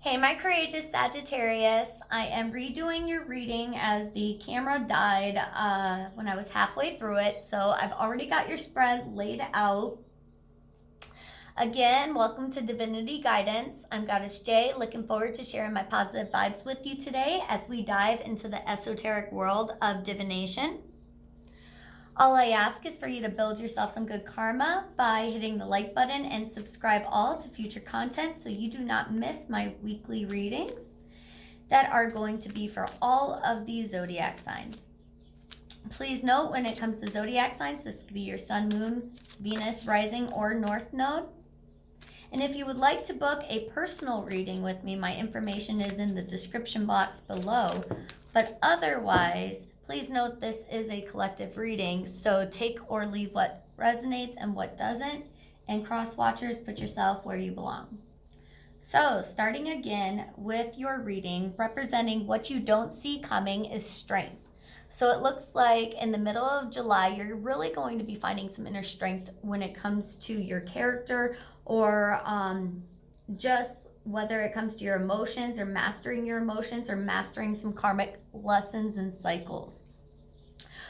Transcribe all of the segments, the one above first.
Hey, my courageous Sagittarius. I am redoing your reading as the camera died when I was halfway through it. So I've already got your spread laid out. Again, welcome to Divinity Guidance. I'm Goddess J, looking forward to sharing my positive vibes with you today as we dive into the esoteric world of divination. All I ask is for you to build yourself some good karma by hitting the like button and subscribe all to future content so you do not miss my weekly readings that are going to be for all of these zodiac signs. Please note, when it comes to zodiac signs, this could be your sun, moon, Venus, rising, or north node. And if you would like to book a personal reading with me, my information is in the description box below. But otherwise, please note this is a collective reading, so take or leave what resonates and what doesn't, and cross watchers, put yourself where you belong. So, starting again with your reading, representing what you don't see coming is strength. So it looks like in the middle of July, you're really going to be finding some inner strength when it comes to your character, or just whether it comes to your emotions or mastering your emotions or mastering some karmic lessons and cycles.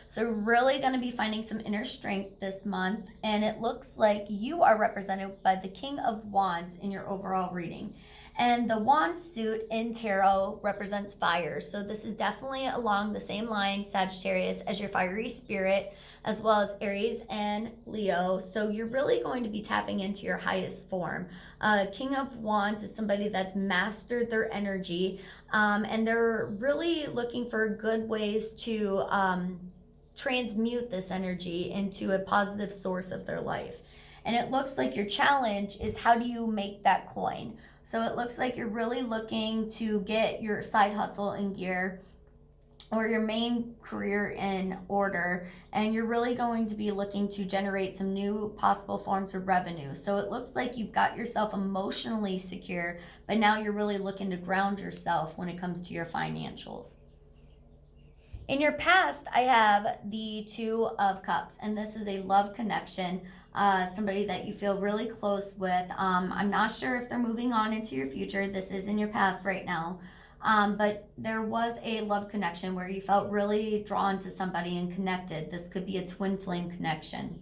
So really going to be finding some inner strength this month, and it looks like you are represented by the King of Wands in your overall reading. And the wand suit in tarot represents fire. So this is definitely along the same line, Sagittarius, as your fiery spirit, as well as Aries and Leo. So you're really going to be tapping into your highest form. King of Wands is somebody that's mastered their energy, and they're really looking for good ways to transmute this energy into a positive source of their life. And it looks like your challenge is, how do you make that coin? So it looks like you're really looking to get your side hustle in gear, or your main career in order, and you're really going to be looking to generate some new possible forms of revenue. So it looks like you've got yourself emotionally secure, but now you're really looking to ground yourself when it comes to your financials. In your past, I have the Two of Cups, and this is a love connection, somebody that you feel really close with. I'm not sure if they're moving on into your future. This is in your past right now. But there was a love connection where you felt really drawn to somebody and connected. This could be a twin flame connection.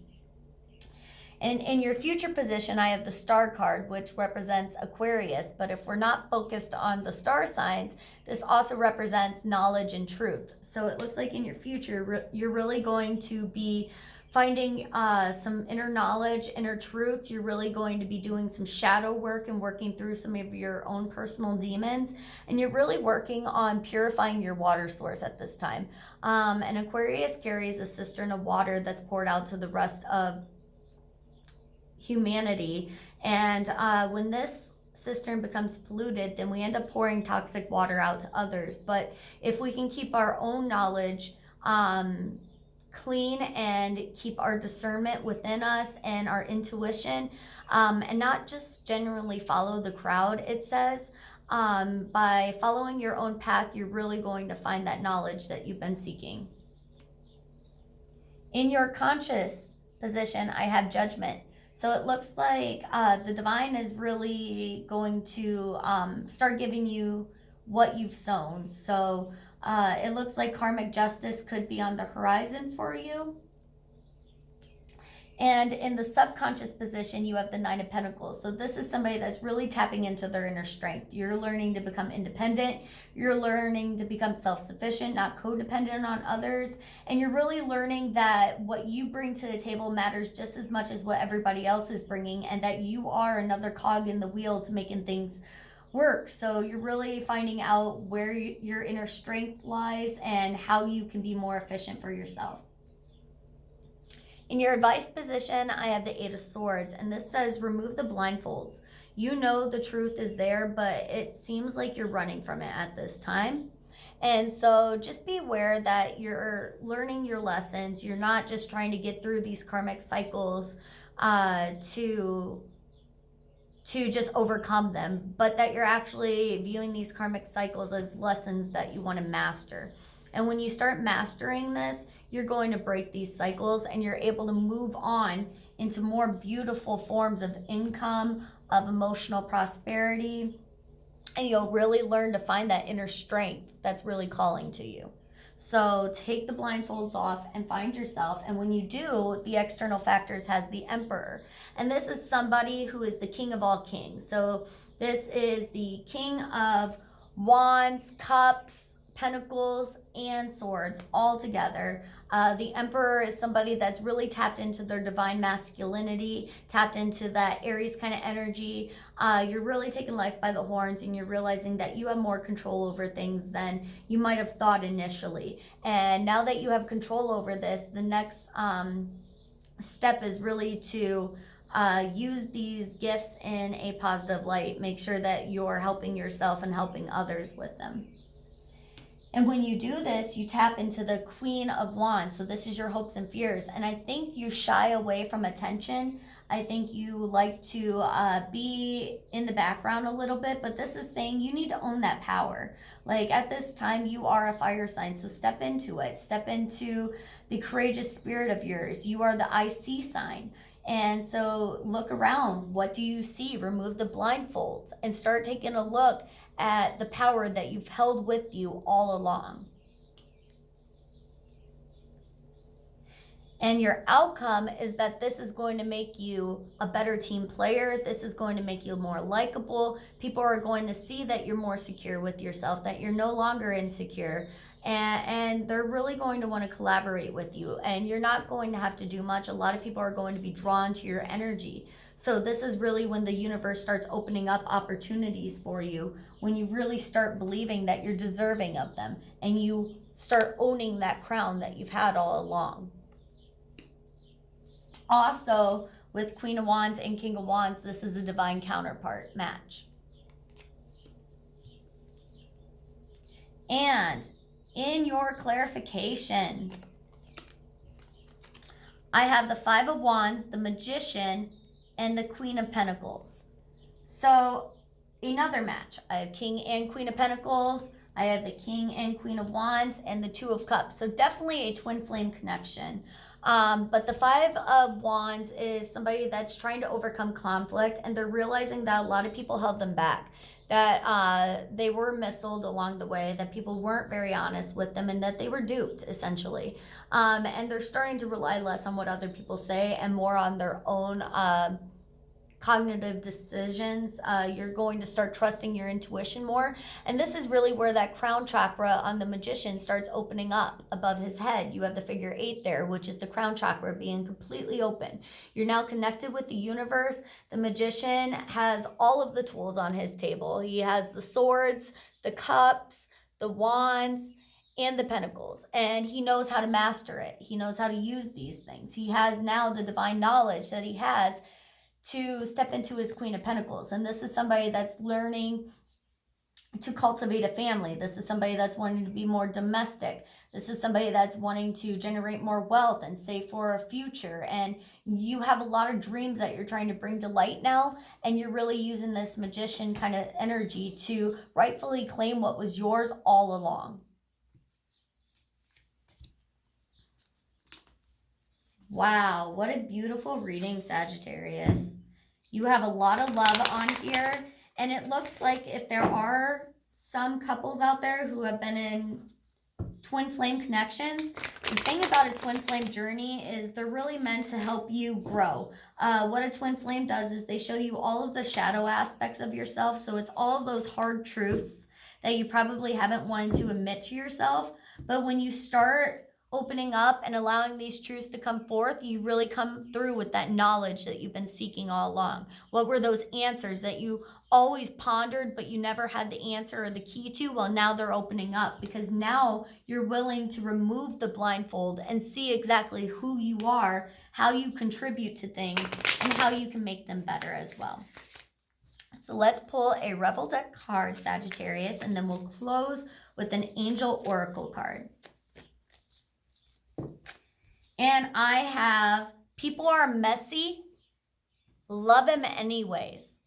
And in your future position, I have the Star card, which represents Aquarius. But if we're not focused on the star signs, this also represents knowledge and truth. So it looks like in your future, you're really going to be finding some inner knowledge, inner truths. You're really going to be doing some shadow work and working through some of your own personal demons. And you're really working on purifying your water source at this time. And Aquarius carries a cistern of water that's poured out to the rest of humanity, and when this cistern becomes polluted, then we end up pouring toxic water out to others. But if we can keep our own knowledge clean and keep our discernment within us and our intuition, and not just generally follow the crowd, it says, by following your own path, you're really going to find that knowledge that you've been seeking. In your conscious position, I have Judgment. So it looks like the divine is really going to start giving you what you've sown. So it looks like karmic justice could be on the horizon for you. And in the subconscious position, you have the Nine of Pentacles. So this is somebody that's really tapping into their inner strength. You're learning to become independent. You're learning to become self-sufficient, not codependent on others. And you're really learning that what you bring to the table matters just as much as what everybody else is bringing, and that you are another cog in the wheel to making things work. So you're really finding out where your inner strength lies and how you can be more efficient for yourself. In your advice position, I have the Eight of Swords, and this says remove the blindfolds. You know the truth is there, but it seems like you're running from it at this time. And so just be aware that you're learning your lessons. You're not just trying to get through these karmic cycles to just overcome them, but that you're actually viewing these karmic cycles as lessons that you want to master. And when you start mastering this, you're going to break these cycles, and you're able to move on into more beautiful forms of income, of emotional prosperity, And you'll really learn to find that inner strength that's really calling to you. So take the blindfolds off and find yourself. And when you do, the external factors has the Emperor. And this is somebody who is the king of all kings. So this is the king of wands, cups, pentacles, and swords all together. The Emperor is somebody that's really tapped into their divine masculinity, tapped into that Aries kind of energy. You're really taking life by the horns, and you're realizing that you have more control over things than you might have thought initially. And now that you have control over this, the next step is really to use these gifts in a positive light. Make sure that you're helping yourself and helping others with them. And when you do this, you tap into the Queen of Wands. So this is your hopes and fears. And I think you shy away from attention. I think you like to be in the background a little bit, but this is saying you need to own that power. Like at this time, you are a fire sign, so step into it. Step into the courageous spirit of yours. You are the IC sign. And so look around. What do you see? Remove the blindfolds and start taking a look at the power that you've held with you all along. And your outcome is that this is going to make you a better team player. This is going to make you more likable. People are going to see that you're more secure with yourself, that you're no longer insecure. And they're really going to want to collaborate with you. And you're not going to have to do much. A lot of people are going to be drawn to your energy. So this is really when the universe starts opening up opportunities for you, when you really start believing that you're deserving of them, and you start owning that crown that you've had all along. Also, with Queen of Wands and King of Wands, this is a divine counterpart match. And in your clarification, I have the Five of Wands, the Magician, and the Queen of Pentacles. So another match. I have King and Queen of Pentacles. I have the King and Queen of Wands and the Two of Cups. So definitely a twin flame connection. But the Five of Wands is somebody that's trying to overcome conflict, and they're realizing that a lot of people held them back, that they were missold along the way, that people weren't very honest with them, and that they were duped, essentially. And they're starting to rely less on what other people say and more on their own cognitive decisions. You're going to start trusting your intuition more. And this is really where that crown chakra on the Magician starts opening up above his head. You have the figure 8 there, which is the crown chakra being completely open. You're now connected with the universe. The Magician has all of the tools on his table. He has the swords, the cups, the wands, and the pentacles. And he knows how to master it. He knows how to use these things. He has now the divine knowledge that he has to step into his Queen of Pentacles. And this is somebody that's learning to cultivate a family. This is somebody that's wanting to be more domestic. This is somebody that's wanting to generate more wealth and save for a future. And you have a lot of dreams that you're trying to bring to light now. And you're really using this Magician kind of energy to rightfully claim what was yours all along. Wow, what a beautiful reading, Sagittarius. You have a lot of love on here, and it looks like if there are some couples out there who have been in twin flame connections, the thing about a twin flame journey is they're really meant to help you grow. What a twin flame does is they show you all of the shadow aspects of yourself, so it's all of those hard truths that you probably haven't wanted to admit to yourself, but when you start opening up and allowing these truths to come forth, you really come through with that knowledge that you've been seeking all along. What were those answers that you always pondered, but you never had the answer or the key to? Well, now they're opening up, because now you're willing to remove the blindfold and see exactly who you are, how you contribute to things, and how you can make them better as well. So let's pull a Rebel deck card, Sagittarius, and then we'll close with an Angel Oracle card. And I have, people are messy, love them anyways.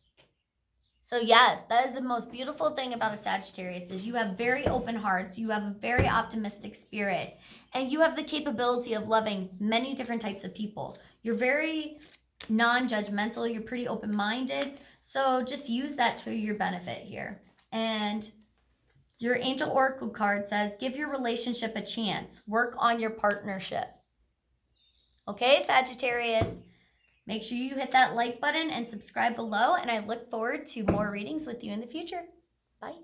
So yes, that is the most beautiful thing about a Sagittarius, is you have very open hearts, you have a very optimistic spirit, and you have the capability of loving many different types of people. You're very non-judgmental, you're pretty open-minded, so just use that to your benefit here. And your angel oracle card says, give your relationship a chance. Work on your partnership. Okay, Sagittarius, make sure you hit that like button and subscribe below. And I look forward to more readings with you in the future. Bye.